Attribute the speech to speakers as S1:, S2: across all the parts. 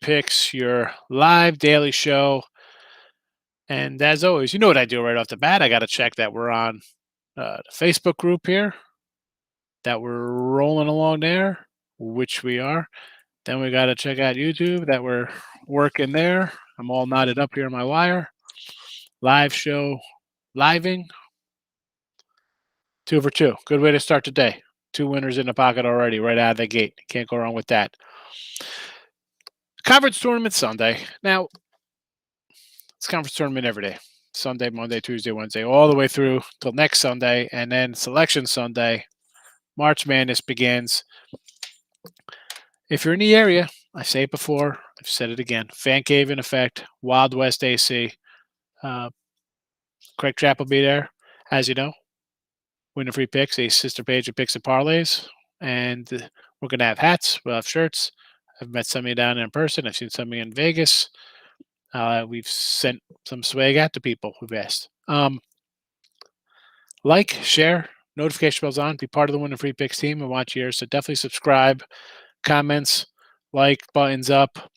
S1: Picks, your live daily show. And as always, you know what I do right off the bat. I got to check that we're on the Facebook group here, that we're rolling along there, which we are. Then we got to check out YouTube, that we're working there. I'm all knotted up here on my wire. Live show, living. 2 for 2. Good way to start the day. 2 winners in the pocket already, right out of the gate. Can't go wrong with that. Conference tournament Sunday. Now, it's conference tournament every day. Sunday, Monday, Tuesday, Wednesday, all the way through till next Sunday. And then Selection Sunday, March Madness begins. If you're in the area, I say it before, I've said it again, Fan Cave in effect, Wild West AC. Craig Trapp will be there, as you know. Winning free picks, a sister page of picks and parlays. And we're going to have hats. We'll have shirts. I've met some of you down in person. I've seen some of you in Vegas. We've sent some swag out to people who've asked. Like, share, notification bells on, be part of the Winning Free Picks team and watch yours. So definitely subscribe, comments, like, buttons up.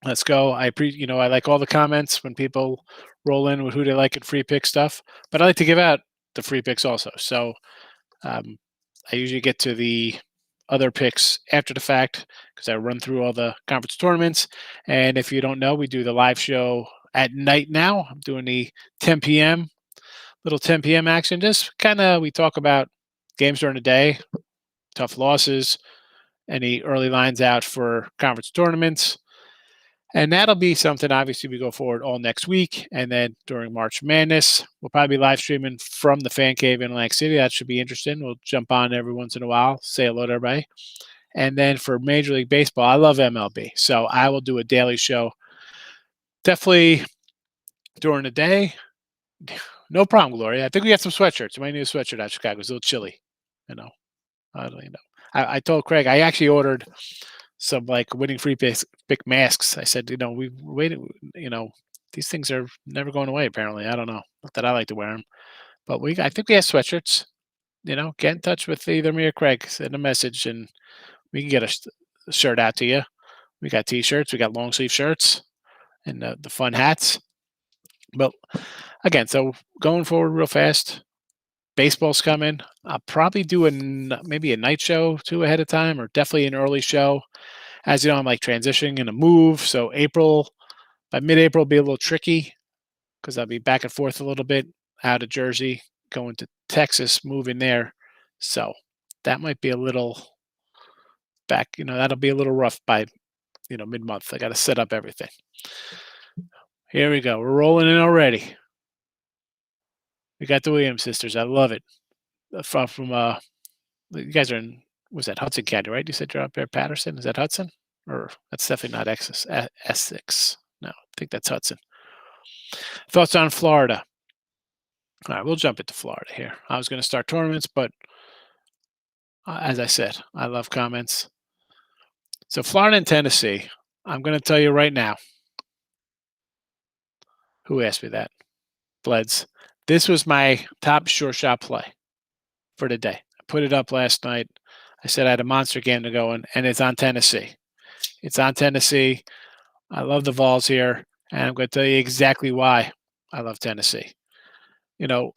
S1: Let's go. I like all the comments when people roll in with who they like at free pick stuff, but I like to give out the free picks also. So I usually get to the other picks after the fact because I run through all the conference tournaments. And if you don't know, we do the live show at night now. I'm doing the 10 p.m. little 10 p.m. action. Just kind of we talk about games during the day, tough losses, any early lines out for conference tournaments. And that'll be something, obviously, we go forward all next week. And then during March Madness, we'll probably be live streaming from the Fan Cave in Atlantic City. That should be interesting. We'll jump on every once in a while, say hello to everybody. And then for Major League Baseball, I love MLB. So I will do a daily show. Definitely during the day. No problem, Gloria. I think we got some sweatshirts. You might need a sweatshirt out Chicago. It's a little chilly. I don't know. I told Craig, I actually ordered some like winning free pick masks. I said, we waited, these things are never going away. Apparently, I don't know. Not that I like to wear them, but I think we have sweatshirts. Get in touch with either me or Craig. Send a message, and we can get a shirt out to you. We got T-shirts. We got long sleeve shirts, and the fun hats. But again, so going forward real fast. Baseball's coming. I'll probably do maybe a night show too ahead of time, or definitely an early show. As you know, I'm like transitioning in a move. So by mid-April, will be a little tricky because I'll be back and forth a little bit out of Jersey, going to Texas, moving there. So that might be a little back, that'll be a little rough by, mid-month. I got to set up everything. Here we go. We're rolling in already. We got the Williams sisters. I love it. From you guys are in, was that Hudson County, right? You said you're up there, Patterson. Is that Hudson? Or that's definitely not Essex. No, I think that's Hudson. Thoughts on Florida? All right, we'll jump into Florida here. I was going to start tournaments, but as I said, I love comments. So Florida and Tennessee, I'm going to tell you right now. Who asked me that? Bleds. This was my top short shot play for the day. I put it up last night. I said I had a monster game to go in, and it's on Tennessee. It's on Tennessee. I love the Vols here, and I'm going to tell you exactly why I love Tennessee. And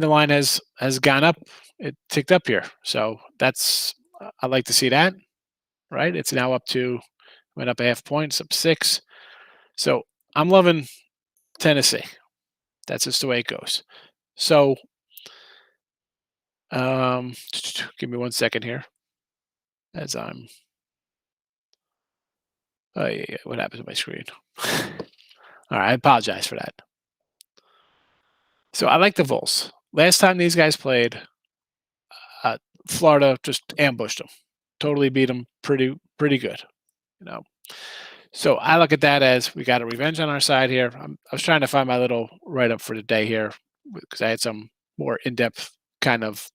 S1: the line has gone up. It ticked up here. So I like to see that, right? It's now went up a half point. It's up 6. So I'm loving Tennessee. That's just the way it goes. So give me 1 second here as I'm what happened to my screen? All right, I apologize for that. So I like the Vols. Last time these guys played, Florida just ambushed them, totally beat them pretty good, So I look at that as we got a revenge on our side here. I was trying to find my little write-up for the day here because I had some more in-depth kind of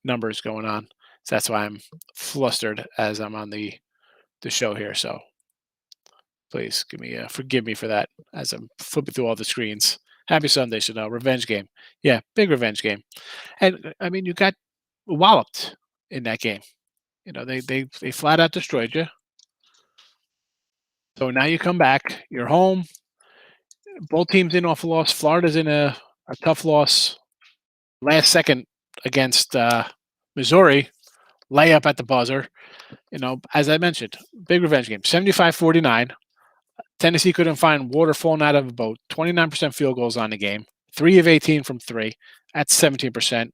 S1: numbers going on. So that's why I'm flustered as I'm on the show here. So please forgive me for that as I'm flipping through all the screens. Happy Sunday, Chanel. Revenge game. Yeah, big revenge game. And, I mean, you got walloped in that game. They flat out destroyed you. So now you come back, you're home. Both teams in off a loss. Florida's in a tough loss last second against Missouri, layup at the buzzer. As I mentioned, big revenge game, 75-49. Tennessee couldn't find water falling out of a boat. 29% field goals on the game, 3 of 18 from three. That's 17%.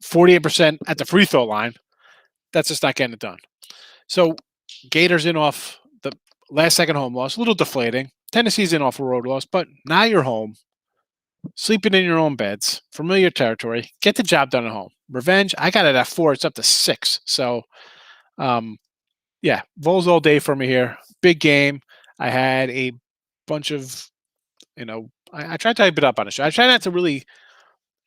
S1: 48% at the free throw line. That's just not getting it done. So Gators in off the last second home loss, a little deflating. Tennessee's in off a road loss, but now you're home, sleeping in your own beds, familiar territory. Get the job done at home. Revenge, I got it at 4. It's up to 6. So, yeah, Vols all day for me here. Big game. I had a bunch of, I try to type it up on a show. I try not to really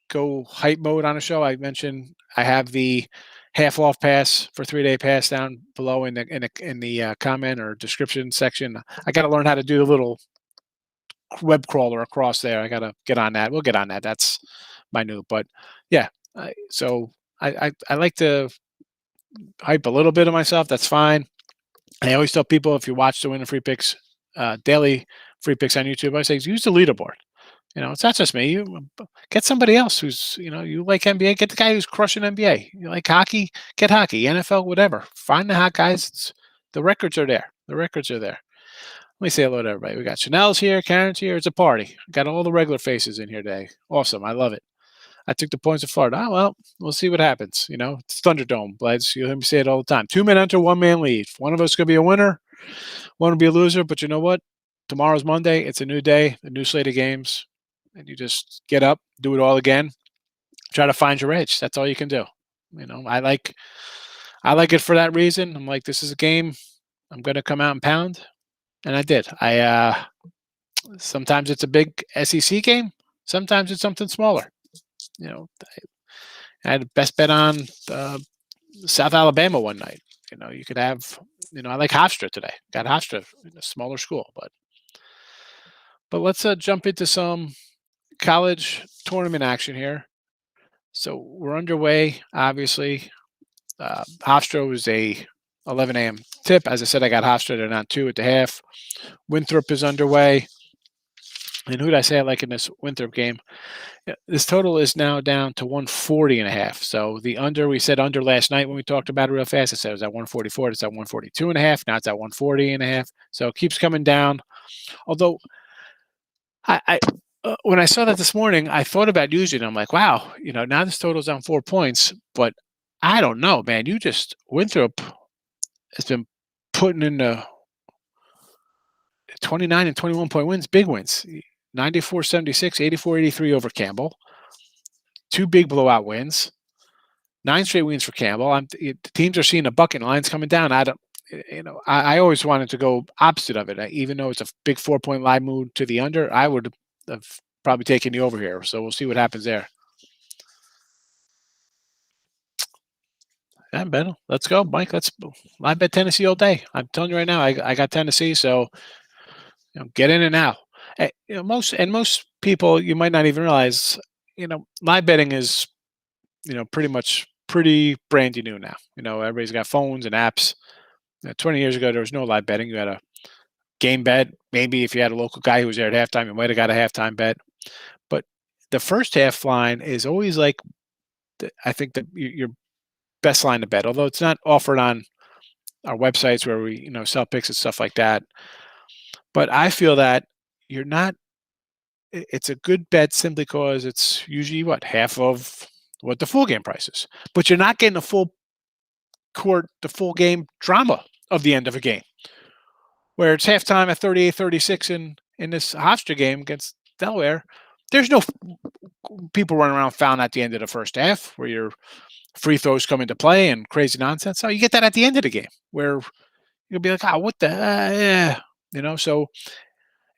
S1: go hype mode on a show. I mentioned I have the half off pass for 3-day pass down below in the comment or description section. I got to learn how to do the little web crawler across there. I got to get on that. We'll get on that. That's minute, but yeah. I like to hype a little bit of myself. That's fine. I always tell people, if you watch the Winning Free Picks daily free picks on YouTube, I say use the leaderboard. It's not just me. You get somebody else who's, you like NBA, get the guy who's crushing NBA. You like hockey, get hockey, NFL, whatever. Find the hot guys. The records are there. The records are there. Let me say hello to everybody. We got Chanel's here, Karen's here. It's a party. Got all the regular faces in here today. Awesome. I love it. I took the points of Florida. Oh, well, we'll see what happens. It's Thunderdome, Blades. You hear me say it all the time. 2 men enter, 1 man leave. One of us going to be a winner. One will be a loser. But you know what? Tomorrow's Monday. It's a new day, a new slate of games. And you just get up, do it all again, try to find your edge. That's all you can do. I like it for that reason. I'm like, this is a game I'm going to come out and pound, and I did. Sometimes it's a big SEC game, sometimes it's something smaller. I had a best bet on South Alabama one night. You could have. I like Hofstra today. Got Hofstra in a smaller school, but let's jump into some college tournament action here. So we're underway, obviously. Hofstra was a 11 a.m. tip. As I said, I got Hofstra. They're not 2 at the half. Winthrop is underway. And who did I say I like in this Winthrop game? This total is now down to 140.5. So the under, we said under last night when we talked about it real fast. I said it was at 144. It's at 142.5. Now it's at 140.5. So it keeps coming down. Although when I saw that this morning, I thought about using it. I'm like, wow, now this total's down 4 points, but I don't know, man. Winthrop has been putting in the 29 and 21 point wins, big wins, 94-76, 84-83 over Campbell. 2 big blowout wins, 9 straight wins for Campbell. The teams are seeing a bucket, lines coming down. I always wanted to go opposite of it. Even though it's a big 4-point line move to the under, I would have probably taken the over here. So we'll see what happens there. Yeah, Ben, let's go, Mike. Let's live bet Tennessee all day. I'm telling you right now, I got Tennessee, so get in and out. Most people, you might not even realize, live betting is, pretty brandy new now. Everybody's got phones and apps. 20 years ago, there was no live betting. You had a game bet. Maybe if you had a local guy who was there at halftime, you might have got a halftime bet. But the first half line is always like, I think your best line to bet, although it's not offered on our websites where we, sell picks and stuff like that. But I feel that it's a good bet simply because it's usually half of what the full game price is. But you're not getting the full game drama of the end of a game, where it's halftime at 38-36 in this Hofstra game against Delaware. There's no people running around fouling at the end of the first half where your free throws come into play and crazy nonsense. So you get that at the end of the game where you'll be like, what the, yeah. So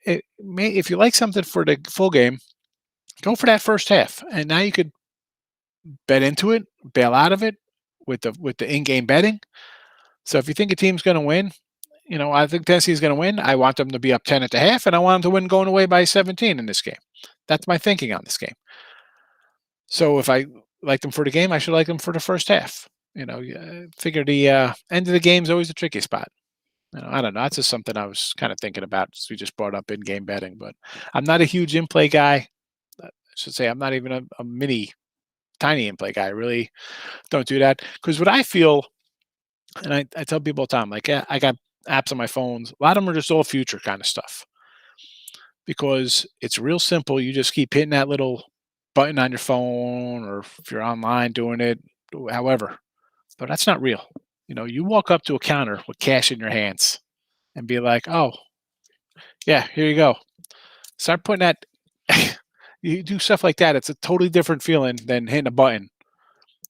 S1: if you like something for the full game, go for that first half. And now you could bet into it, bail out of it with the in-game betting. So if you think a team's going to win, I think Tennessee's going to win. I want them to be up 10 at the half, and I want them to win going away by 17 in this game. That's my thinking on this game. So if I like them for the game, I should like them for the first half. Figure the end of the game is always a tricky spot. I don't know. That's just something I was kind of thinking about. As we just brought up in-game betting, but I'm not a huge in-play guy. I should say I'm not even a mini, tiny in-play guy. I really don't do that because what I feel, and I tell people all the time, like, yeah, I got apps on my phones. A lot of them are just all future kind of stuff because it's real simple. You just keep hitting that little button on your phone, or if you're online doing it, however. But that's not real. You walk up to a counter with cash in your hands and be like, "Oh, yeah, here you go." Start putting that. You do stuff like that. It's a totally different feeling than hitting a button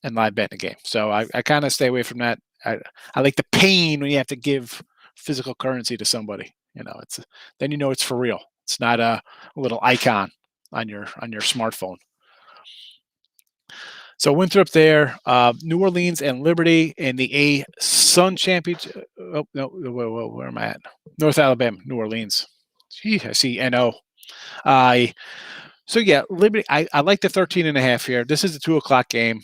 S1: and live betting a game. So I kind of stay away from that. I like the pain when you have to give physical currency to somebody. It's then it's for real. It's not a little icon on your smartphone. So Winthrop there, New Orleans and Liberty in the A Sun Championship. Oh no, where am I at? North Alabama, New Orleans. Gee, I see NO. I So yeah, Liberty. I like the 13 and a half here. This is the 2 o'clock game,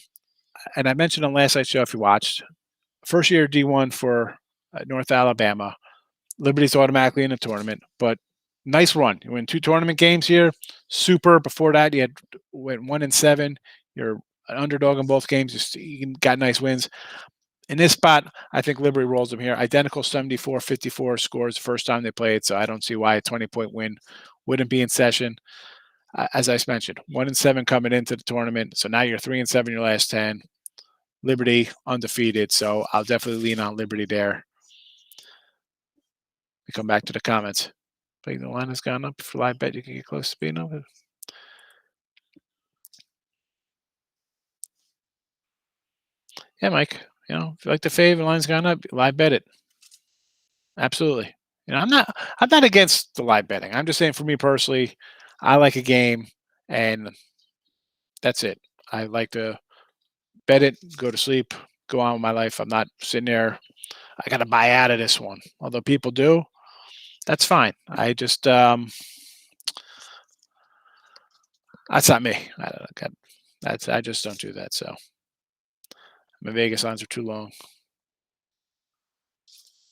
S1: and I mentioned on last night's show if you watched. First year D1 for North Alabama. Liberty's automatically in the tournament, but nice run. You win 2 tournament games here. Super. Before that, you went 1-7. You're an underdog in both games. You got nice wins. In this spot, I think Liberty rolls them here. Identical 74-54 scores the first time they played, so I don't see why a 20-point win wouldn't be in session. As I mentioned, 1-7 coming into the tournament. So now you're 3-7 your last 10. Liberty undefeated. So I'll definitely lean on Liberty there. We come back to the comments. The line has gone up for live bet. You can get close to being over. Yeah, Mike. If you like the fave and line's gone up, live bet it. Absolutely. I'm not against the live betting. I'm just saying for me personally, I like a game and that's it. I like to bet it, go to sleep, go on with my life. I'm not sitting there. I got to buy out of this one. Although people do, that's fine. I just that's not me. I don't. I just don't do that. So my Vegas lines are too long.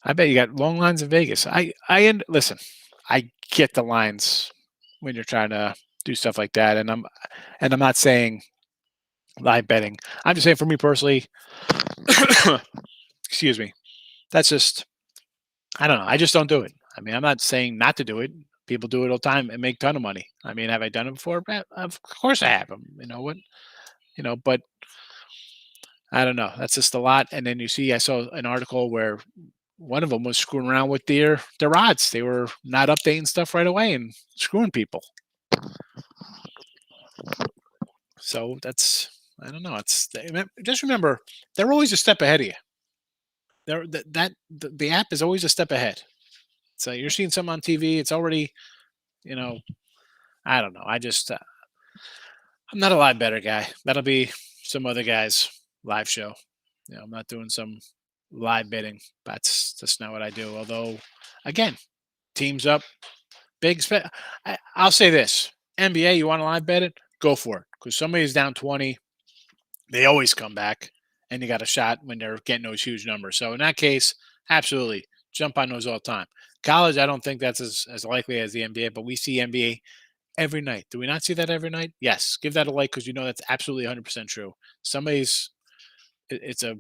S1: I bet you got long lines in Vegas. Listen. I get the lines when you're trying to do stuff like that, and I'm not saying live betting. I'm just saying for me personally. Excuse me. That's just I don't know. I just don't do it. I mean, I'm not saying not to do it. People do it all the time and make a ton of money. I mean, have I done it before? Of course I have. You know what? But I don't know. That's just a lot. And then I saw an article where one of them was screwing around with their odds. They were not updating stuff right away and screwing people. So I don't know. Just remember they're always a step ahead of you. The app is always a step ahead. So you're seeing something on TV. It's already you know I don't know. I'm not a live better guy. That'll be some other guy's live show. I'm not doing some live betting. That's not what I do. Although, again, teams up, big. I'll say this: NBA, you want to live bet it? Go for it. Because somebody's down 20, they always come back, and you got a shot when they're getting those huge numbers. So in that case, absolutely jump on those all the time. College, I don't think that's as likely as the NBA, but we see NBA every night. Do we not see that every night? Yes. Give that a like because that's absolutely 100% true. It's a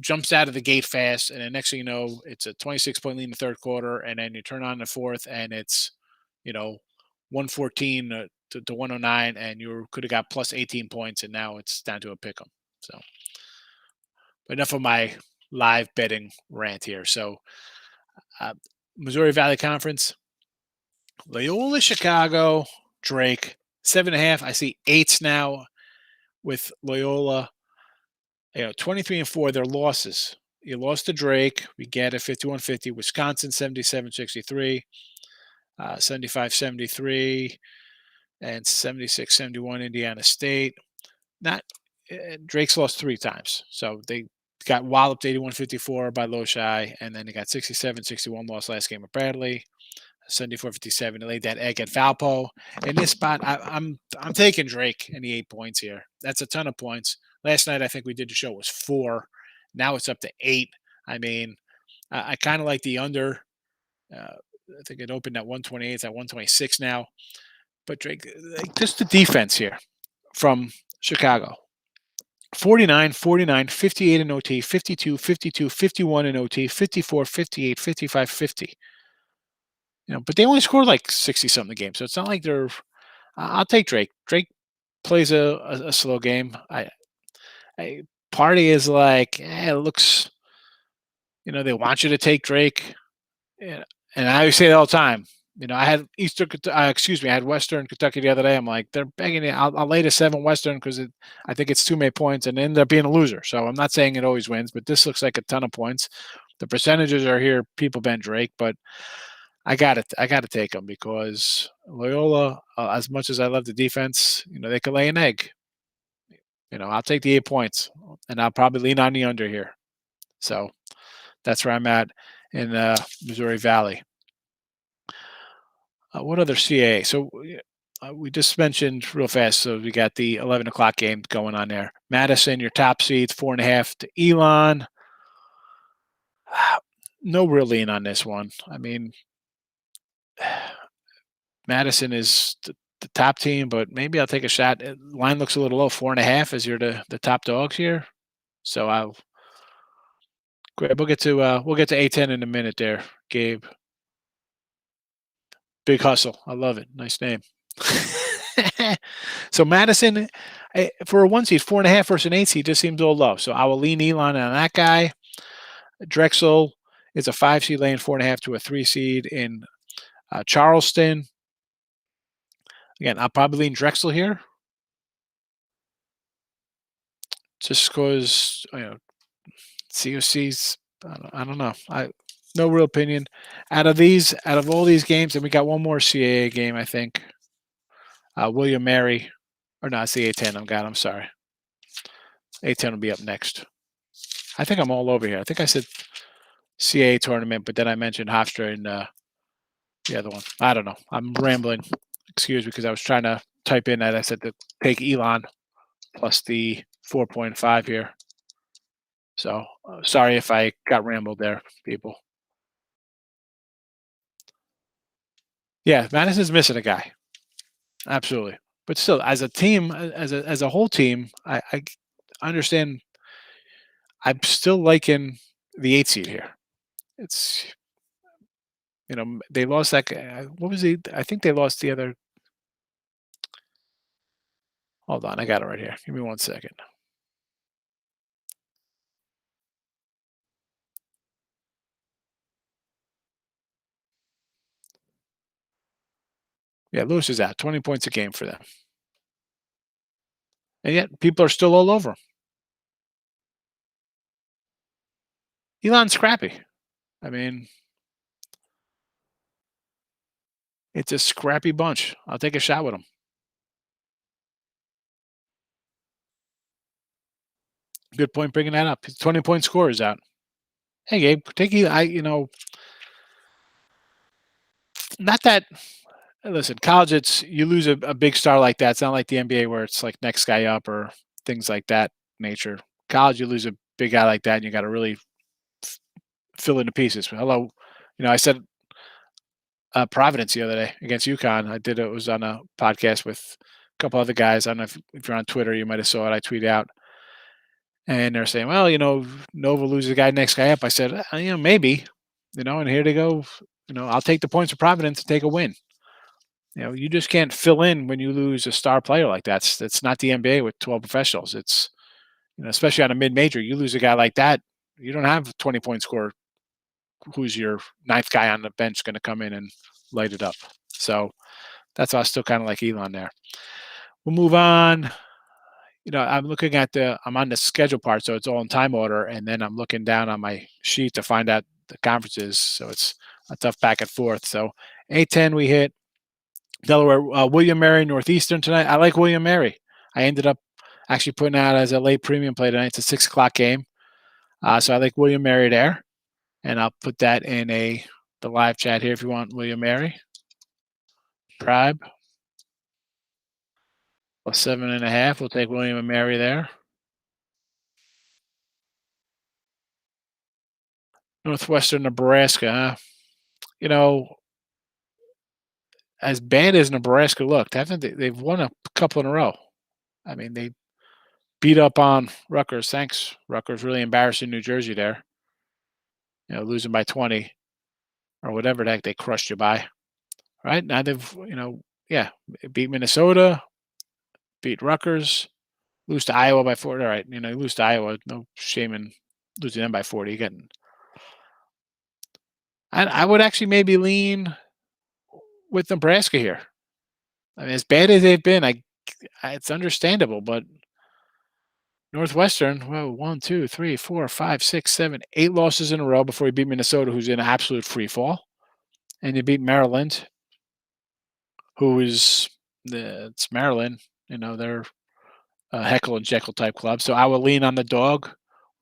S1: jumps out of the gate fast, and then next thing you know, it's a 26-point lead in the third quarter, and then you turn on the fourth, and it's you know 114 to 109, and you could have got plus 18 points, and now it's down to a pick 'em. So, but enough of my live betting rant here. So, Missouri Valley Conference, Loyola Chicago, Drake 7.5. I see 8s now with Loyola. 23-4, their losses. You lost to Drake. We get a 51-50. Wisconsin, 77-63, 75-73, and 76-71, Indiana State. Not Drake's lost 3 times. So they got walloped 81-54 by Loshai, and then they got 67-61 lost last game with Bradley. 74-57. They laid that egg at Valpo. In this spot, I'm taking Drake and the 8 points here. That's a ton of points. Last night, I think we did the show was 4. Now it's up to 8. I mean, I kind of like the under Uh, I think it opened at 128. It's at 126 now. But Drake, like, just the defense here from Chicago. 49, 49, 58 in OT, 52, 52, 51 in OT, 54, 58, 55, 50. But they only scored like 60 something a game. So it's not like they're. I'll take Drake. Drake plays a slow game. Party is like, it looks, they want you to take Drake. Yeah, and I always say it all the time. I had excuse me, I had Western Kentucky the other day. I'm like, they're begging it. I'll lay to 7 Western because I think it's too many points and end up being a loser. So I'm not saying it always wins, but this looks like a ton of points. The percentages are here. People bent Drake, but I got it. I got to take them because Loyola, as much as I love the defense, they could lay an egg. I'll take the 8 points, and I'll probably lean on the under here. So that's where I'm at in Missouri Valley. What other CAA? So we just mentioned real fast. So we got the 11 o'clock game going on there. Madison, your top seeds, 4.5 to Elon. No real lean on this one. I mean, Madison is the top team, but maybe I'll take a shot. Line looks a little low, 4.5 as you're the top dogs here. So we'll get to A10 in a minute there, Gabe. Big Hustle. I love it. Nice name. So Madison, for a 1 seed, 4.5 versus an 8 seed just seems a little low. So I will lean Elon on that guy. Drexel is a 5 seed, laying 4.5 to a 3 seed in Charleston. Again, I'll probably lean Drexel here, just because COC's. I don't know. No real opinion out of all these games, and we got one more CAA game, I think. William Mary, or not, it's the A10. I'm sorry. A10 will be up next. I think I'm all over here. I think I said CAA tournament, but then I mentioned Hofstra and the other one. I don't know. I'm rambling. Excuse me, because I was trying to type in that I said to take Elon plus the 4.5 here. So sorry if I got rambled there, people. Yeah, Madison's missing a guy. Absolutely. But still, as a team, as a whole team, I understand. I'm still liking the 8 seed here. It's they lost that. What was the? I think they lost the other. Hold on, I got it right here. Give me 1 second. Yeah, Lewis is out. 20 points a game for them, and yet people are still all over him. Elon's scrappy. I mean, it's a scrappy bunch. I'll take a shot with him. Good point bringing that up. 20-point score is out. Hey, Gabe, take you. Not that. Listen, college, it's you lose a big star like that. It's not like the NBA where it's like next guy up or things like that nature. College, you lose a big guy like that, and you got to really fill in the pieces. Hello, I said Providence the other day against UConn. It was on a podcast with a couple other guys. I don't know if you're on Twitter, you might have saw it. I tweet out, and they're saying, well, Nova loses the guy next guy up. I said, maybe, and here they go. I'll take the points of Providence to take a win. You just can't fill in when you lose a star player like that. It's not the NBA with 12 professionals. It's, especially on a mid-major, you lose a guy like that, you don't have a 20-point scorer who's your ninth guy on the bench going to come in and light it up. So that's why I still kind of like Elon there. We'll move on. I'm looking at I'm on the schedule part, so it's all in time order, and then I'm looking down on my sheet to find out the conferences. So it's a tough back and forth. So A10 we hit. Delaware, William Mary, Northeastern tonight. I like William Mary. I ended up actually putting out as a late premium play tonight. It's a 6 o'clock game. So I like William Mary there. And I'll put that in the live chat here if you want William Mary. Tribe. Plus 7.5. We'll take William and Mary there. Northwestern Nebraska. you know, as bad as Nebraska looked, haven't they? They've won a couple in a row. I mean, they beat up on Rutgers. Thanks, Rutgers. Really embarrassing New Jersey there. Losing by 20 or whatever the heck they crushed you by. Right now they've, yeah, beat Minnesota, beat Rutgers, lose to Iowa by 40. All right, you lose to Iowa. No shame in losing them by 40. Getting, I would actually maybe lean with Nebraska here. I mean, as bad as they've been, it's understandable, but Northwestern, well, 1, 2, 3, 4, 5, 6, 7, 8 losses in a row before you beat Minnesota, who's in absolute free fall, and you beat Maryland, who is it's Maryland. They're a Heckle and Jekyll type club. So I will lean on the dog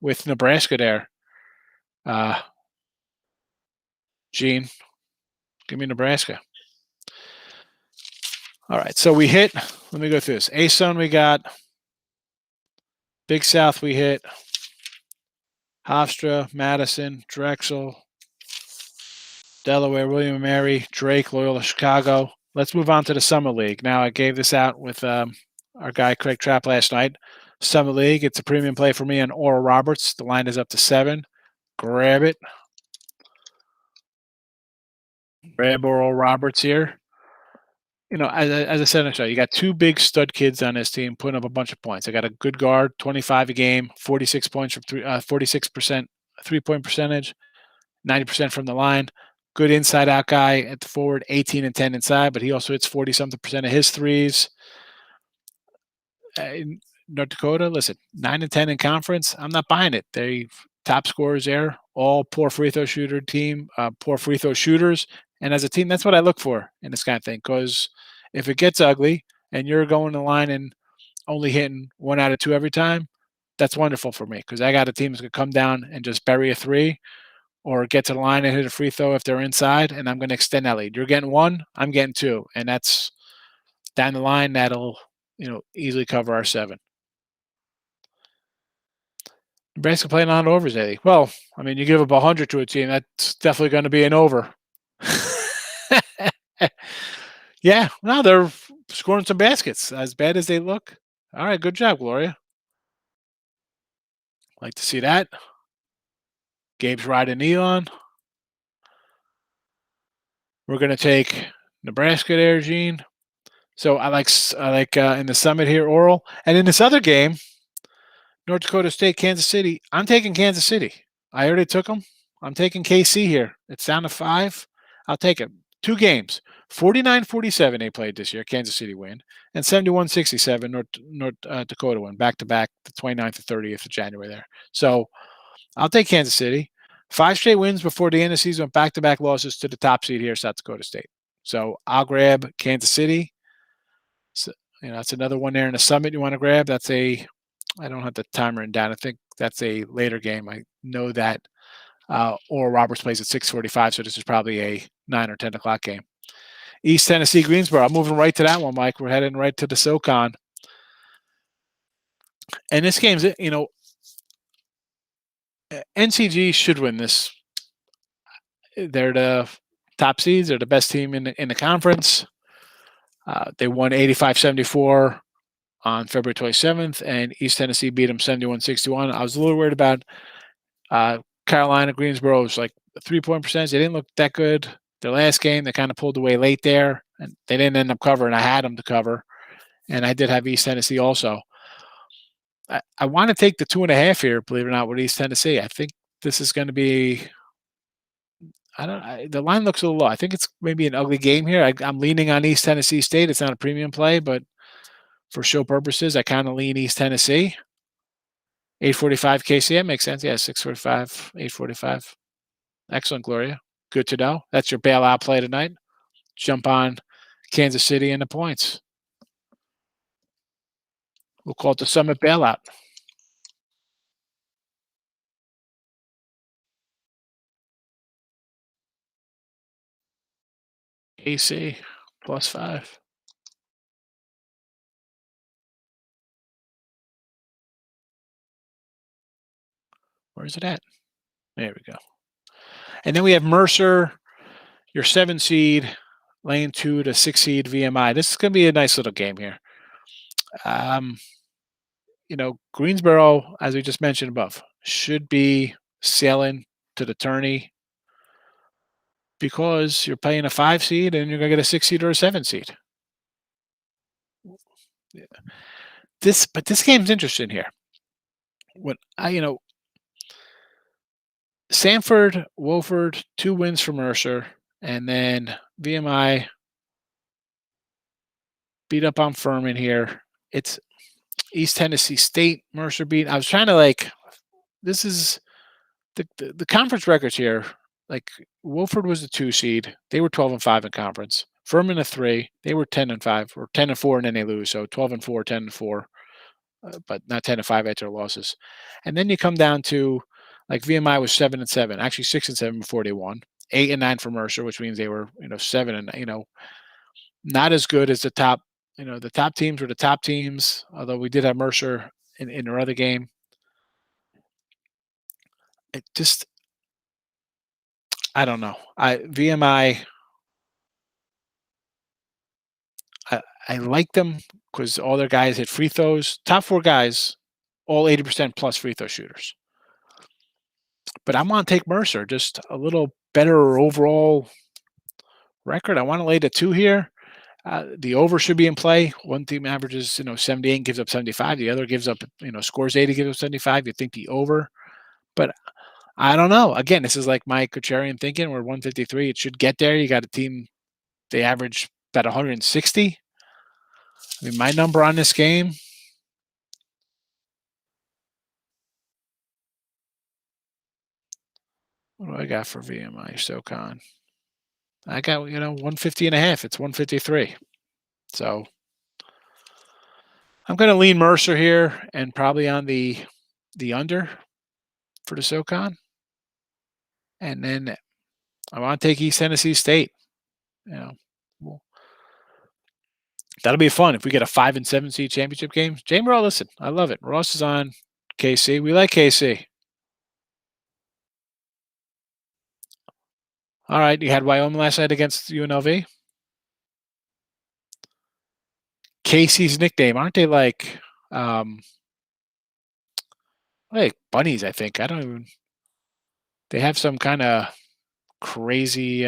S1: with Nebraska there. Uh, Gene, give me Nebraska. All right, so we hit. Let me go through this. ASUN we got. Big South we hit. Hofstra, Madison, Drexel, Delaware, William & Mary, Drake, Loyola Chicago. Let's move on to the Summer League. Now, I gave this out with our guy Craig Trapp last night. Summer League, it's a premium play for me on Oral Roberts. The line is up to 7. Grab it. Grab Oral Roberts here. As I said in the show, you got 2 big stud kids on this team putting up a bunch of points. I got a good guard, 25 a game, 46 points from 46% 3-point percentage, 90% from the line. Good inside out guy at the forward, 18 and 10 inside, but he also hits 40-something% of his threes. In North Dakota, listen, 9 and 10 in conference. I'm not buying it. They top scorers there, all poor free throw shooter team, poor free throw shooters. And as a team, that's what I look for in this kind of thing. Because if it gets ugly and you're going to the line and only hitting 1 out of 2 every time, that's wonderful for me. Because I got a team that's going to come down and just bury a 3 or get to the line and hit a free throw if they're inside, and I'm going to extend that lead. You're getting 1, I'm getting 2. And that's down the line, that'll easily cover our 7. Nebraska playing on overs, Eddie. Well, I mean, you give up 100 to a team, that's definitely going to be an over. Yeah, no, they're scoring some baskets. As bad as they look. All right, good job, Gloria. Like to see that. Gabe's riding Elon. We're going to take Nebraska there, Gene. So I like in the Summit here, Oral. And in this other game, North Dakota State, Kansas City, I'm taking Kansas City. I already took them. I'm taking KC here. It's down to 5. I'll take it. 2 games. 49-47 they played this year. Kansas City win. And 71-67 North Dakota win. Back-to-back the 29th to 30th of January there. So I'll take Kansas City. 5 straight wins before the end of the season. Back-to-back losses to the top seed here, South Dakota State. So I'll grab Kansas City. So, that's another one there in the Summit you want to grab. I don't have the timer written down. I think that's a later game. I know that Oral Roberts plays at 6:45, so this is probably a 9 or 10 o'clock game. East Tennessee, Greensboro. I'm moving right to that one, Mike. We're heading right to the SOCON. And this game's, NCG should win this. They're the top seeds. They're the best team in the conference. They won 85-74 on February 27th, and East Tennessee beat them 71-61. I was a little worried about Carolina. Greensboro's like 3-point percentage. They didn't look that good. Their last game, they kind of pulled away late there, and they didn't end up covering. I had them to cover, and I did have East Tennessee also. I want to take the 2.5 here, believe it or not, with East Tennessee. I think this is going to be the line looks a little low. I think it's maybe an ugly game here. I'm leaning on East Tennessee State. It's not a premium play, but for show purposes, I kind of lean East Tennessee. 8:45 KCM makes sense. Yeah, 6:45, 8:45. Excellent, Gloria. Good to know. That's your bailout play tonight. Jump on Kansas City and the points. We'll call it the Summit bailout. AC +5. Where's it at? There we go. And then we have Mercer your 7 seed, lane 2 to 6 seed VMI. This is going to be a nice little game here. Um, Greensboro, as we just mentioned above, should be sailing to the tourney because you're playing a 5 seed and you're going to get a 6 seed or a 7 seed. Yeah. But this game's interesting here. Sanford, Wofford, 2 wins for Mercer, and then VMI beat up on Furman here. It's East Tennessee State, Mercer beat. I was trying to this is the conference records here. Wofford was the 2 seed. They were 12-5 in conference. Furman a 3. They were 10-5 or 10-4, and then they lose. So 12-4, 10-4, but not 10-5 after losses. And then you come down to VMI was 7-7, actually 6-7 before they won. 8-9 for Mercer, which means they were 7 and not as good as the top. The top teams were the top teams. Although we did have Mercer in our other game. It just, I don't know. VMI, I like them because all their guys hit free throws. Top 4 guys, all 80% plus free throw shooters. But I want to take Mercer, just a little better overall record. I want to lay the 2 here. The over should be in play. One team averages 78 and gives up 75. The other gives up scores 80, gives up 75. You think the over, but I don't know. Again, this is like my contrarian thinking. We're 153. It should get there. You got a team, they average about 160. I mean, my number on this game, what do I got for VMI SOCON? I got 150 and a half. It's 153. So I'm going to lean Mercer here and probably on the under for the SOCON. And then I want to take East Tennessee State. That'll be fun if we get a 5 and 7 seed championship game. Jamie Raw, listen, I love it. Ross is on KC. We like KC. All right, you had Wyoming last night against UNLV. KC's nickname, aren't they like bunnies? I think They have some kind of crazy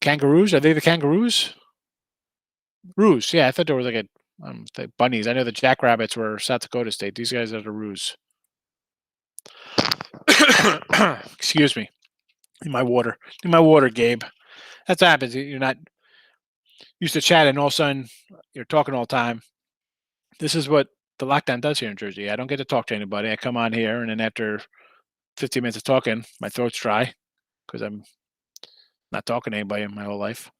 S1: kangaroos. Are they the kangaroos? Roos. Yeah, I thought there was the bunnies. I know the jackrabbits were South Dakota State. These guys are the roos. Excuse me. In my water, Gabe. That's what happens. You're not used to chatting. All of a sudden, you're talking all the time. This is what the lockdown does here in Jersey. I don't get to talk to anybody. I come on here, and then after 15 minutes of talking, my throat's dry because I'm not talking to anybody in my whole life.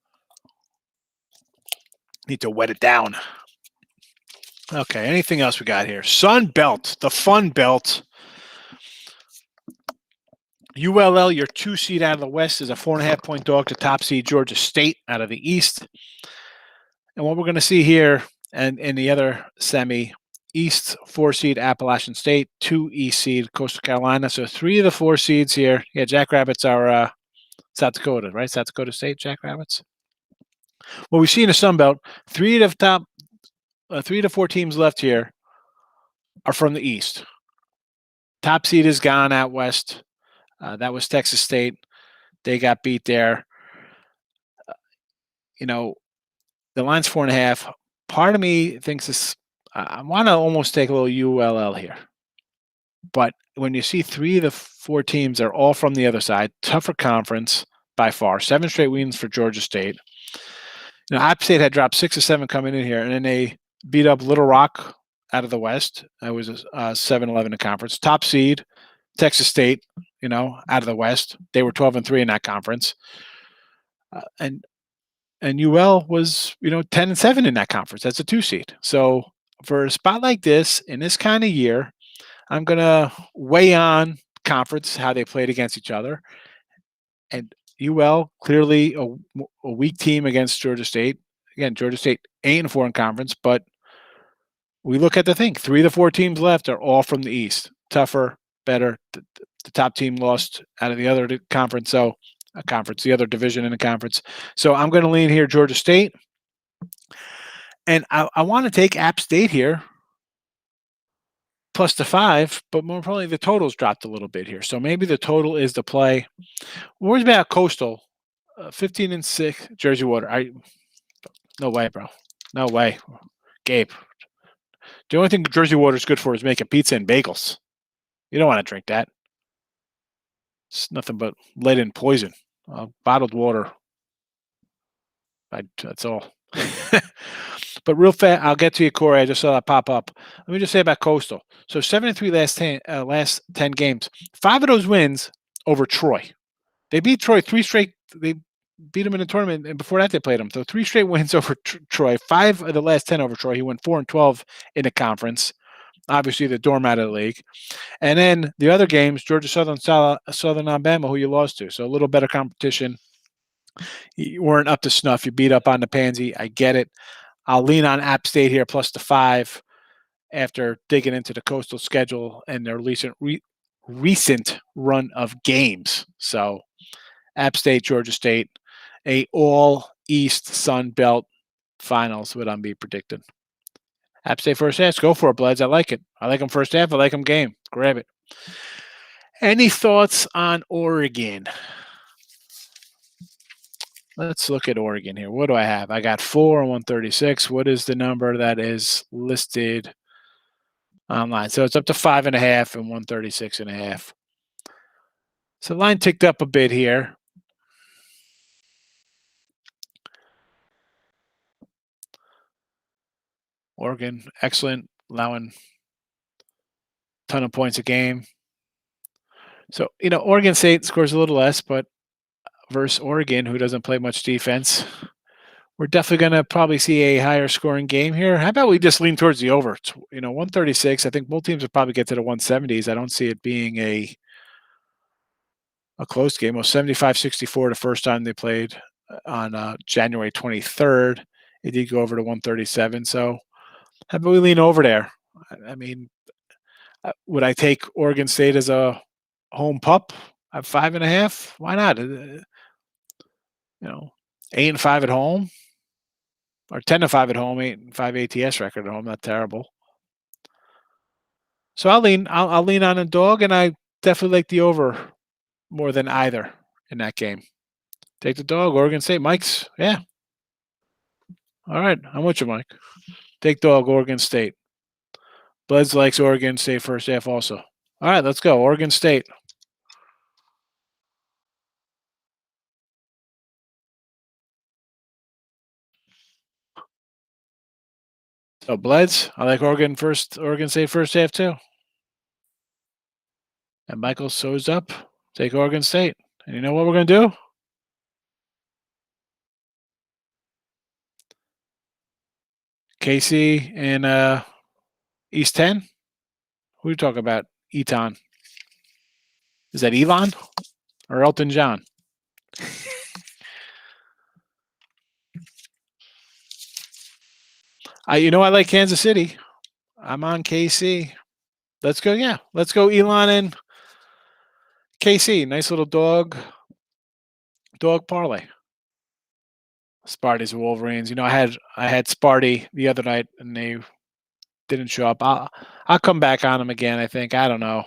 S1: Need to wet it down. Okay, anything else we got here? Sun Belt, the Fun Belt. ULL, your 2 seed out of the West, is a 4.5-point dog to top seed Georgia State out of the East. And what we're going to see here, and in the other semi, East 4 seed Appalachian State, 2 East seed Coastal Carolina. So 3 of the 4 seeds here. Yeah, Jackrabbits are South Dakota, right? South Dakota State Jackrabbits. What we see in the Sun Belt, 3 to 4 teams left here are from the East. Top seed is gone out West. That was Texas State. They got beat there. The line's 4.5. Part of me thinks this. I want to almost take a little ULL here. But when you see 3 of the 4 teams are all from the other side, tougher conference by far. 7 straight wins for Georgia State. App State had dropped 6 or 7 coming in here, and then they beat up Little Rock out of the West. It was 7-11 in conference. Top seed, Texas State, out of the West. They were 12-3 in that conference. And UL was, 10-7 in that conference. That's a 2 seed. So for a spot like this, in this kind of year, I'm going to weigh on conference, how they played against each other. And UL, clearly a weak team against Georgia State. Again, Georgia State 8-4 in conference, but we look at the thing. 3 of the 4 teams left are all from the East. Tougher, better. The top team lost out of the other conference, so the other division in the conference. So I'm going to lean here, Georgia State, and I want to take App State here plus the 5, but more importantly, the total's dropped a little bit here. So maybe the total is the play. Worries about Coastal, 15-6, Jersey Water. No way, bro. No way, Gabe. The only thing Jersey Water is good for is making pizza and bagels. You don't want to drink that. It's nothing but lead and poison. Bottled water. That's all. But real fast, I'll get to you, Corey. I just saw that pop up. Let me just say about Coastal. So 7-3 last 10 games. 5 of those wins over Troy. They beat Troy 3 straight. They beat them in the tournament, and before that they played them. So 3 straight wins over Troy. 5 of the last 10 over Troy. He went 4-12 in the conference. Obviously, the doormat of the league. And then the other games, Georgia Southern Alabama, who you lost to. So a little better competition. You weren't up to snuff. You beat up on the pansy. I get it. I'll lean on App State here plus the 5 after digging into the Coastal schedule and their recent run of games. So App State, Georgia State, a all East Sun Belt finals would be predicted. App State first half. Go for it, Bloods. I like it. I like them first half. I like them game. Grab it. Any thoughts on Oregon? Let's look at Oregon here. What do I have? I got 4 and 136. What is the number that is listed online? So it's up to 5.5 and 136.5. So the line ticked up a bit here. Oregon, excellent, allowing a ton of points a game. So, Oregon State scores a little less, but versus Oregon, who doesn't play much defense, we're definitely going to probably see a higher scoring game here. How about we just lean towards the over? 136. I think both teams will probably get to the 170s. I don't see it being a close game. Well, 75-64 the first time they played on January 23rd. It did go over to 137. So how about we lean over there? I mean, would I take Oregon State as a home pup at 5.5? Why not? 8-5 at home, or 10-5 at home, 8-5 ATS record at home. Not terrible. So I'll lean on a dog, and I definitely like the over more than either in that game. Take the dog, Oregon State. Mike's, yeah. All right, I'm with you, Mike. Take dog, Oregon State. Bloods likes Oregon State first half also. All right, let's go. Oregon State. So Bloods, I like Oregon State first half too. And Michael sews up. Take Oregon State. And you know what we're going to do? Casey and East 10? Who are you talking about? Eton. Is that Elon or Elton John? I like Kansas City. I'm on KC. Let's go. Yeah, let's go Elon and KC. Nice little dog parlay. Sparty's Wolverines. I had Sparty the other night and they didn't show up. I'll come back on them again. I think. I don't know.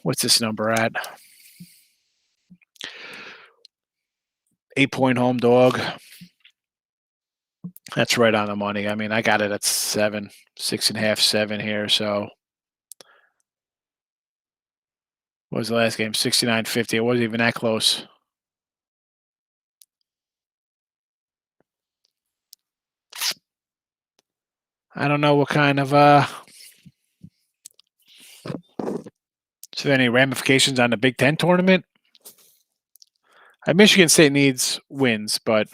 S1: What's this number at? 8-point home dog. That's right on the money. I mean, I got it at 7, 6.5, 7 here. So what was the last game? 69-50. It wasn't even that close. I don't know what kind of so any ramifications on the Big Ten tournament. Michigan State needs wins, but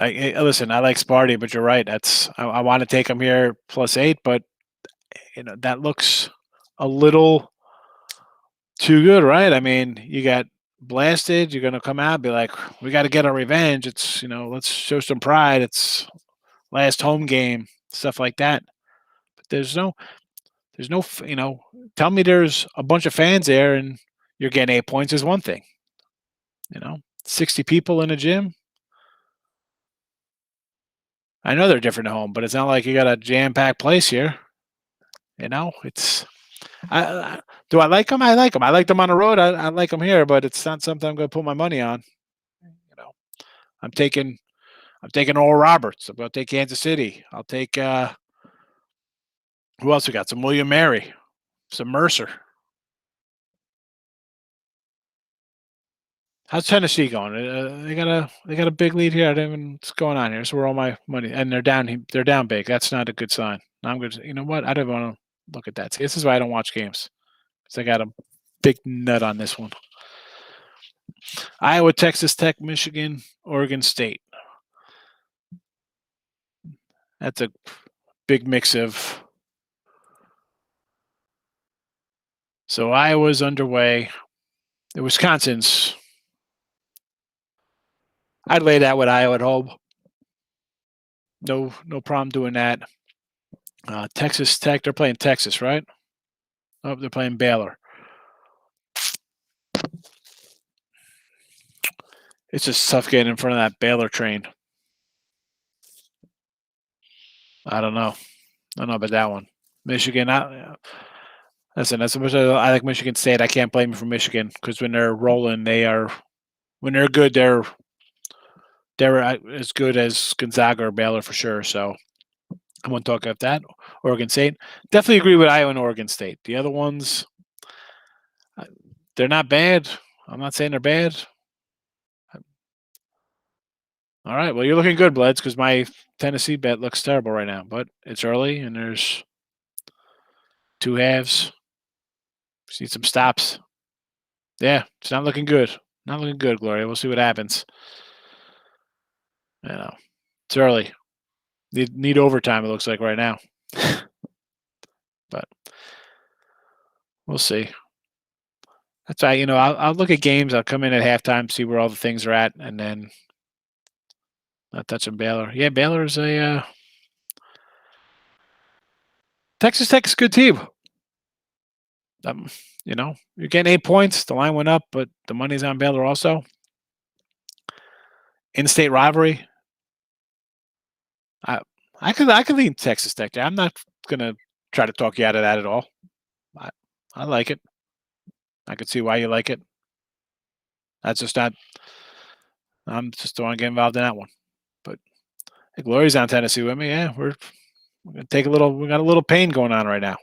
S1: listen, I like Sparty, but you're right. I want to take them here +8, but that looks a little too good, right? I mean, you got blasted, you're gonna come out and be like, "We got to get our revenge. It's let's show some pride. It's last home game, stuff like that." But there's no, tell me there's a bunch of fans there and you're getting 8 points is one thing. 60 people in a gym. I know they're different at home, but it's not like you got a jam packed place here. It's do I like them? I like them. I like them on the road. I like them here, but it's not something I'm going to put my money on. You know, I'm taking Oral Roberts. I'm going to take Kansas City. I'll take who else we got? Some William Mary, some Mercer. How's Tennessee going? They got a big lead here. I don't even what's going on here. So where all my money and they're down big. That's not a good sign. I'm good. You know what? I don't want to look at that. See, this is why I don't watch games because I got a big nut on this one. Iowa, Texas Tech, Michigan, Oregon State. That's a big mix of. So Iowa's underway. The Wisconsin's. I'd lay that with Iowa at home. No problem doing that. Texas Tech, they're playing Texas, right? Oh, they're playing Baylor. It's just tough getting in front of that Baylor train. I don't know. I don't know about that one. Michigan, listen, as much as I like Michigan State, I can't blame you for Michigan because when they're rolling, when they're good, they're as good as Gonzaga or Baylor for sure. So I won't talk about that. Oregon State. Definitely agree with Iowa and Oregon State. The other ones, they're not bad. I'm not saying they're bad. All right. Well, you're looking good, Bleds, because my Tennessee bet looks terrible right now. But it's early, and there's two halves. Just need some stops. Yeah, it's not looking good. Not looking good, Gloria. We'll see what happens. It's early. Need overtime, it looks like right now. But we'll see. That's why, I'll look at games. I'll come in at halftime, see where all the things are at, and then not touching Baylor. Yeah, Baylor's a Texas Tech's a good team. You're getting 8 points. The line went up, but the money's on Baylor also. In-state rivalry. I could lean Texas Tech there. I'm not gonna try to talk you out of that at all. I like it. I could see why you like it. That's just not. I'm just don't want to get involved in that one. But hey, Gloria's on Tennessee with me. Yeah, we're gonna take a little. We got a little pain going on right now.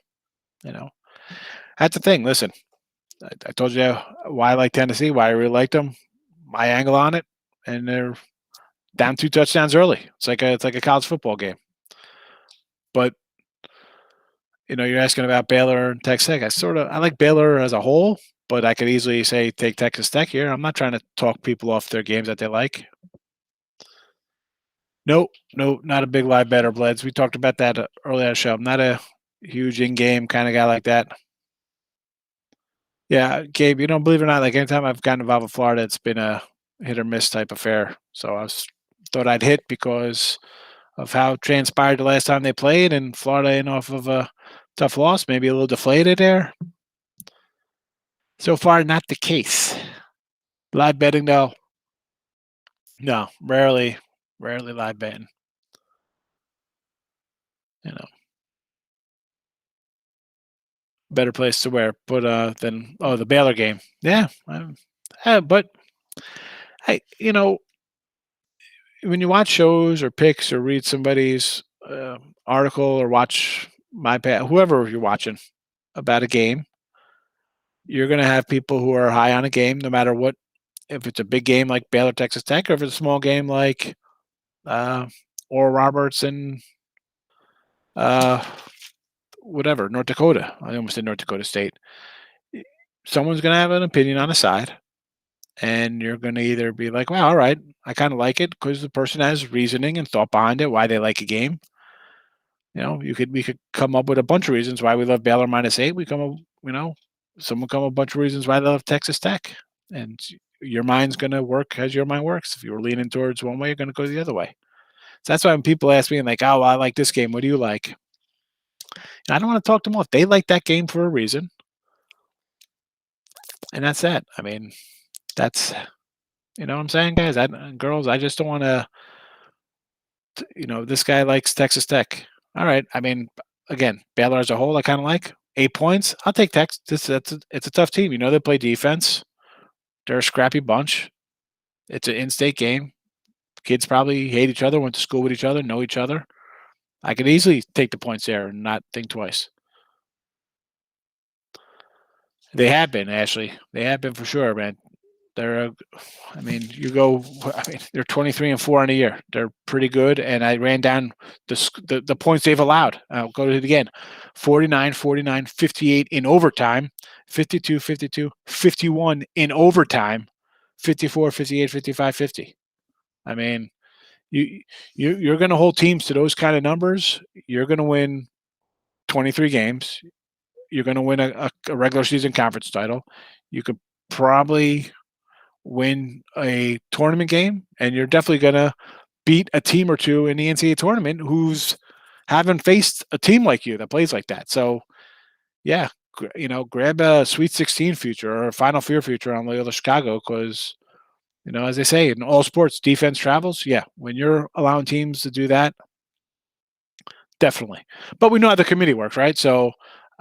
S1: That's the thing. Listen, I told you why I like Tennessee, why I really liked them, my angle on it, and they're down 2 touchdowns early. It's like a college football game. But you're asking about Baylor and Texas Tech. I like Baylor as a whole, but I could easily say take Texas Tech here. I'm not trying to talk people off their games that they like. No, not a big live bet or Bleds. We talked about that earlier in the show. I'm not a huge in-game kind of guy like that. Yeah, Gabe, believe it or not, like anytime I've gotten involved with Florida, it's been a hit or miss type affair. So thought I'd hit because of how transpired the last time they played, and Florida in off of a tough loss, maybe a little deflated there. So far, not the case. Live betting, though? No, rarely live betting. Better place to wear, but than the Baylor game. Yeah, but hey, when you watch shows or picks or read somebody's article or watch whoever you're watching about a game, you're going to have people who are high on a game, no matter what. If it's a big game like Baylor, Texas Tech, or if it's a small game like Oral Roberts and whatever, North Dakota. I almost said North Dakota State. Someone's going to have an opinion on a side, and you're going to either be like, well, all right, I kind of like it because the person has reasoning and thought behind it, why they like a game. We could come up with a bunch of reasons why we love Baylor -8. We come up, someone come up with a bunch of reasons why they love Texas Tech. And your mind's going to work as your mind works. If you're leaning towards one way, you're going to go the other way. So that's why when people ask me, like, oh, well, I like this game. What do you like? And I don't want to talk to them off. They like that game for a reason. And that's that. I mean, that's, you know what I'm saying, guys? Girls, I just don't want to, this guy likes Texas Tech. All right. I mean, again, Baylor as a whole, I kind of like 8 points. I'll take Texas. It's a tough team. They play defense. They're a scrappy bunch. It's an in-state game. Kids probably hate each other, went to school with each other, know each other. I could easily take the points there and not think twice. They have been, Ashley. They have been for sure, man. They're, they're 23-4 on the year. They're pretty good. And I ran down the points they've allowed. I'll go to it again: 49, 49, 58 in overtime, 52, 52, 51 in overtime, 54, 58, 55, 50. I mean, you're going to hold teams to those kind of numbers. You're going to win 23 games. You're going to win a regular season conference title. You could probably win a tournament game, and you're definitely going to beat a team or two in the NCAA tournament who's haven't faced a team like you that plays like that. So, yeah, grab a Sweet 16 future or a Final Four future on Loyola Chicago because, as they say in all sports, defense travels. Yeah, when you're allowing teams to do that, definitely. But we know how the committee works, right? So,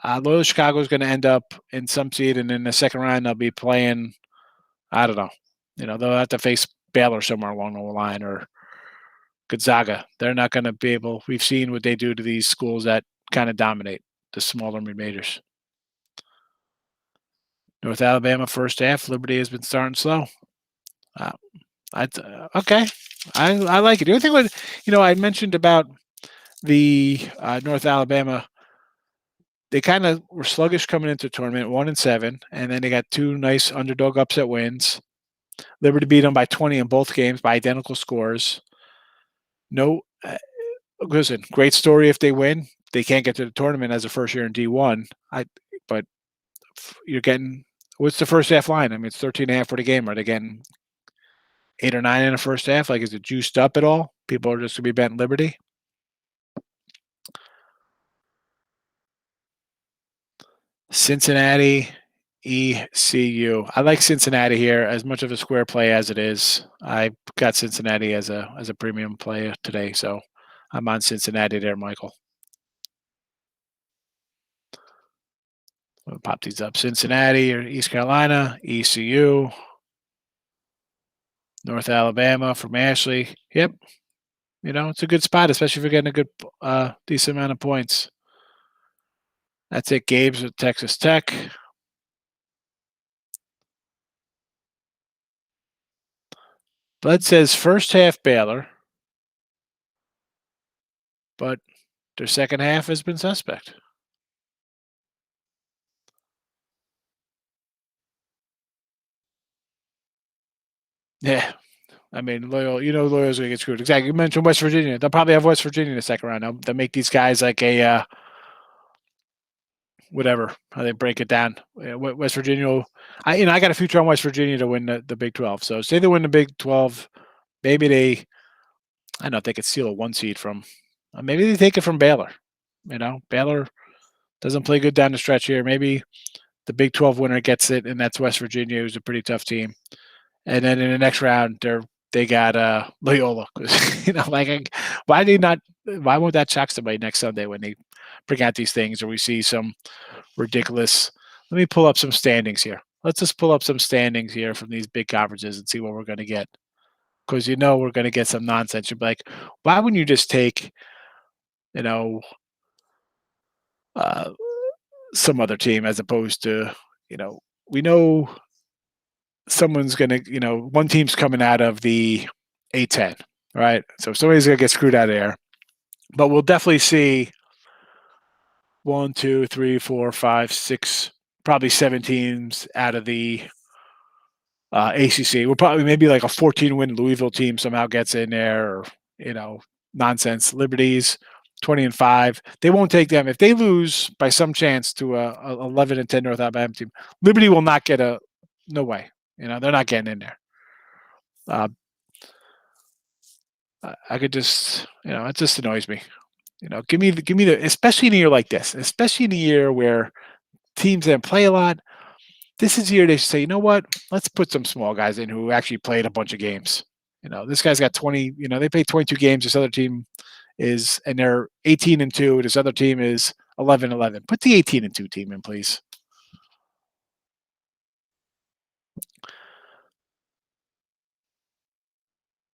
S1: Loyola Chicago is going to end up in some seed, and in the second round, they'll be playing, I don't know. They'll have to face Baylor somewhere along the line or Gonzaga. They're not going to be able. We've seen what they do to these schools that kind of dominate the smaller mid-majors. North Alabama first half. Liberty has been starting slow. Okay. I like it. The only thing I mentioned about the North Alabama, they kind of were sluggish coming into the tournament, 1-7, and then they got two nice underdog upset wins. Liberty beat them by 20 in both games by identical scores. No, listen, great story if they win. They can't get to the tournament as a first year in D1. But you're getting, what's the first half line? I mean, it's 13.5 for the game. Are they getting 8 or 9 in the first half? Like, is it juiced up at all? People are just going to be betting Liberty. Cincinnati, ECU. I like Cincinnati here as much of a square play as it is. I got Cincinnati as a premium play today, so I'm on Cincinnati there, Michael. We'll pop these up. Cincinnati or East Carolina, ECU, North Alabama from Ashley. Yep. It's a good spot, especially if you're getting a good, decent amount of points. That's it. Gabe's with Texas Tech. Bud says first half Baylor, but their second half has been suspect. Yeah. I mean, Loyal's going to get screwed. Exactly. You mentioned West Virginia. They'll probably have West Virginia in the second round. They'll make these guys like a whatever, how they break it down. West Virginia, I got a future on West Virginia to win the Big 12. So say they win the Big 12, maybe I don't know if they could steal a 1 seed from, maybe they take it from Baylor. Baylor doesn't play good down the stretch here. Maybe the Big 12 winner gets it, and that's West Virginia, who's a pretty tough team. And then in the next round, they got Loyola. Why won't that shock somebody next Sunday when they bring out these things or we see some ridiculous? Let me pull up some standings here. Let's just pull up some standings here from these big conferences and see what we're going to get. Because we're going to get some nonsense. You'll be like, why wouldn't you just take, some other team as opposed to, we know someone's going to, one team's coming out of the A10, right? So somebody's going to get screwed out of there. But we'll definitely see 1, 2, 3, 4, 5, 6, probably 7 teams out of the ACC. We'll probably maybe like a 14-win Louisville team somehow gets in there, or nonsense. Liberty's 20-5. They won't take them if they lose by some chance to a 11-10 North Alabama team. Liberty will not get no way. They're not getting in there. Uh, I could just, it just annoys me. Give me the, especially in a year like this, especially in a year where teams that play a lot. This is the year they should say, you know what? Let's put some small guys in who actually played a bunch of games. This guy's got 20. They played 22 games. This other team and they're 18-2. This other team is 11-11. Put the 18-2 team in, please.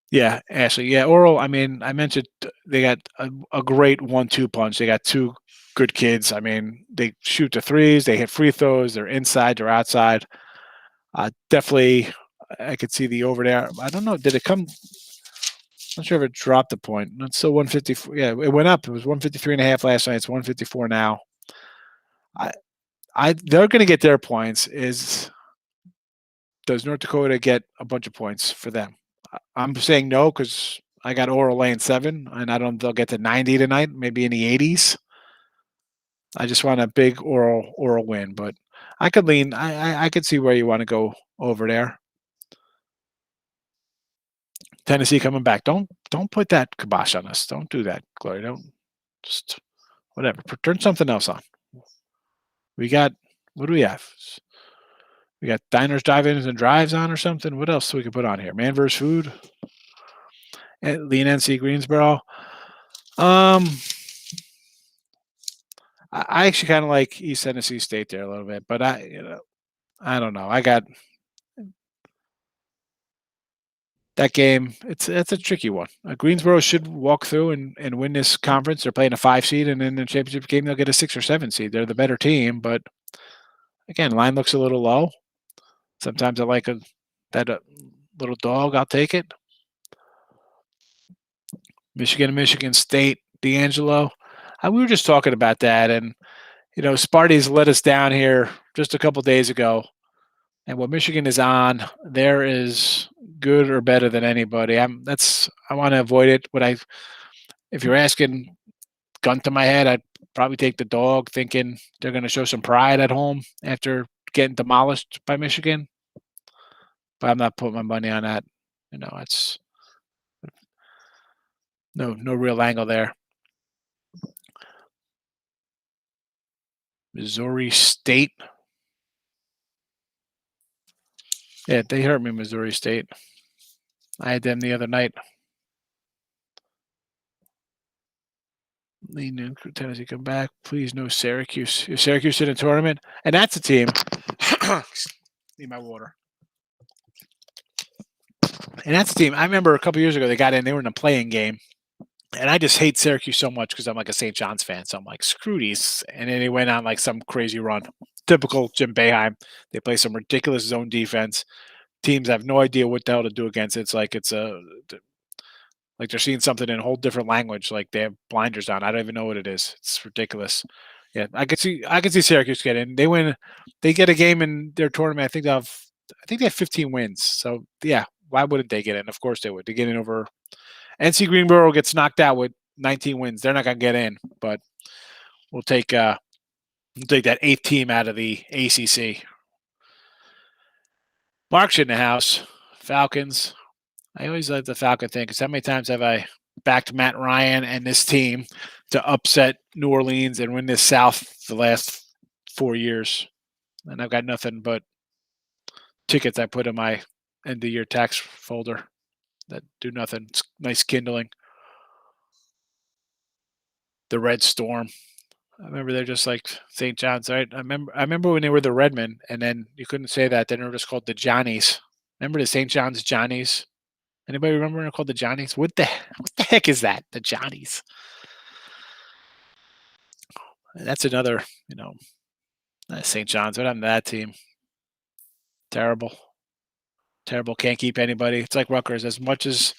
S1: Yeah, Ashley. Yeah, Oral. I mean, I mentioned they got a great 1-2 punch. They got two good kids. I mean, they shoot the threes. They hit free throws. They're inside. They're outside. Definitely, I could see the over there. I don't know. Did it come? Not sure if it dropped a point. It's still 154. Yeah, it went up. It was 153.5 last night. It's 154 now. I, they're going to get their points. Does North Dakota get a bunch of points for them? I'm saying no because I got Oral laying 7, and I don't. They'll get to 90 tonight, maybe in the 80s. I just want a big Oral win, but I could lean. I could see where you want to go over there. Tennessee coming back. Don't put that kibosh on us. Don't do that, Gloria. Don't just whatever. Turn something else on. We got what do we have? We got diners, drive-ins, and drives on or something. What else do we can put on here? Man vs. Food. Lean NC Greensboro. I actually kind of like East Tennessee State there a little bit, but I don't know. I got that game. It's a tricky one. Greensboro should walk through and win this conference. They're playing a 5 seed, and in the championship game they'll get a 6 or 7 seed. They're the better team, but again, line looks a little low. Sometimes I like that little dog. I'll take it. Michigan State, D'Angelo. We were just talking about that, and Sparty's let us down here just a couple days ago. And what Michigan is on, there is good or better than anybody. I want to avoid it. If you're asking, gun to my head, I'd probably take the dog, thinking they're going to show some pride at home after getting demolished by Michigan. But I'm not putting my money on that. It's no real angle there. Missouri State. Yeah, they hurt me, Missouri State. I had them the other night. Tennessee come back. Please, no Syracuse. Is Syracuse in a tournament? And that's a team. Need my water. And that's a team. I remember a couple years ago they got in. They were in a playing game. And I just hate Syracuse so much because I'm like a St. John's fan. So I'm like, screw these. And then they went on like some crazy run. Typical Jim Boeheim. They play some ridiculous zone defense. Teams have no idea what the hell to do against it. It's like like they're seeing something in a whole different language. Like they have blinders on. I don't even know what it is. It's ridiculous. Yeah, I could see Syracuse get in. They win. They get a game in their tournament. I think they have 15 wins. So yeah, why wouldn't they get in? Of course they would. They get in over. NC Greensboro gets knocked out with 19 wins. They're not going to get in, but we'll take that 8th team out of the ACC. Mark's in the house. Falcons. I always like the Falcon thing because how many times have I backed Matt Ryan and this team to upset New Orleans and win this South the last 4 years? And I've got nothing but tickets I put in my end of year tax folder that do nothing. It's nice kindling. The Red Storm. I remember they're just like St. John's, right? I remember when they were the Redmen, and then you couldn't say that. Then they were just called the Johnnies. Remember the St. John's Johnnies? Anybody remember when they're called the Johnnies? What the heck is that? The Johnnies. That's another, St. John's. What happened to that team? Terrible. Can't keep anybody. It's like Rutgers. As much as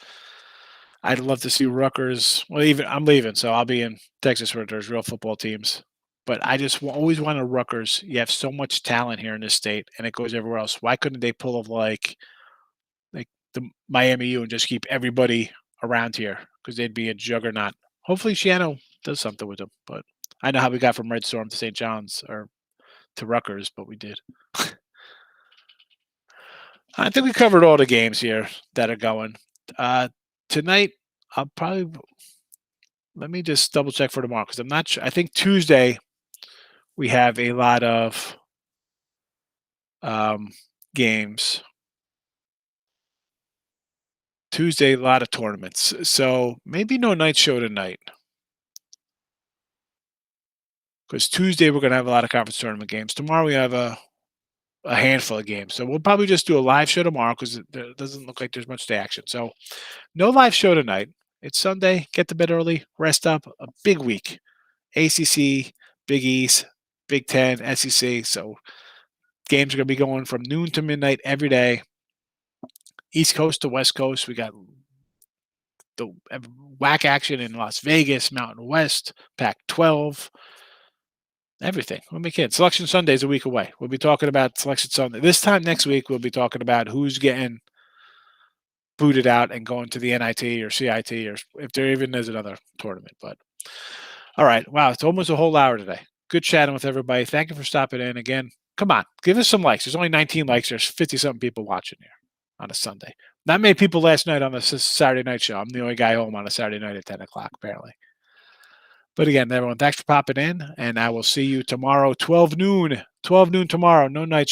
S1: I'd love to see Rutgers. Well, even I'm leaving, so I'll be in Texas where there's real football teams. But I just always wanted Rutgers. You have so much talent here in this state, and it goes everywhere else. Why couldn't they pull of like the Miami U and just keep everybody around here? Because they'd be a juggernaut. Hopefully, Shiano does something with them. But I know how we got from Red Storm to St. John's or to Rutgers, but we did. I think we covered all the games here that are going. Uh, Tonight, I'll probably let me just double check for tomorrow because I'm not sure. I think Tuesday we have a lot of um, games. Tuesday, a lot of tournaments. So maybe no night show tonight because Tuesday we're going to have a lot of conference tournament games. Tomorrow we have a handful of games. So we'll probably just do a live show tomorrow because it doesn't look like there's much to action. So no live show tonight. It's Sunday. Get to bed early. Rest up. A big week. ACC, Big East, Big Ten, SEC. So games are going to be going from noon to midnight every day. East Coast to West Coast. We got the whack action in Las Vegas, Mountain West, Pac-12, everything. Let me kid. Selection Sunday is a week away. We'll be talking about Selection Sunday. This time next week, we'll be talking about who's getting booted out and going to the NIT or CIT or if there even is another tournament. But all right. Wow. It's almost a whole hour today. Good chatting with everybody. Thank you for stopping in again. Come on. Give us some likes. There's only 19 likes. There's 50 something people watching here on a Sunday. Not many people last night on the Saturday night show. I'm the only guy home on a Saturday night at 10 o'clock, apparently. But again, everyone, thanks for popping in, and I will see you tomorrow, 12 noon. 12 noon tomorrow. No night show.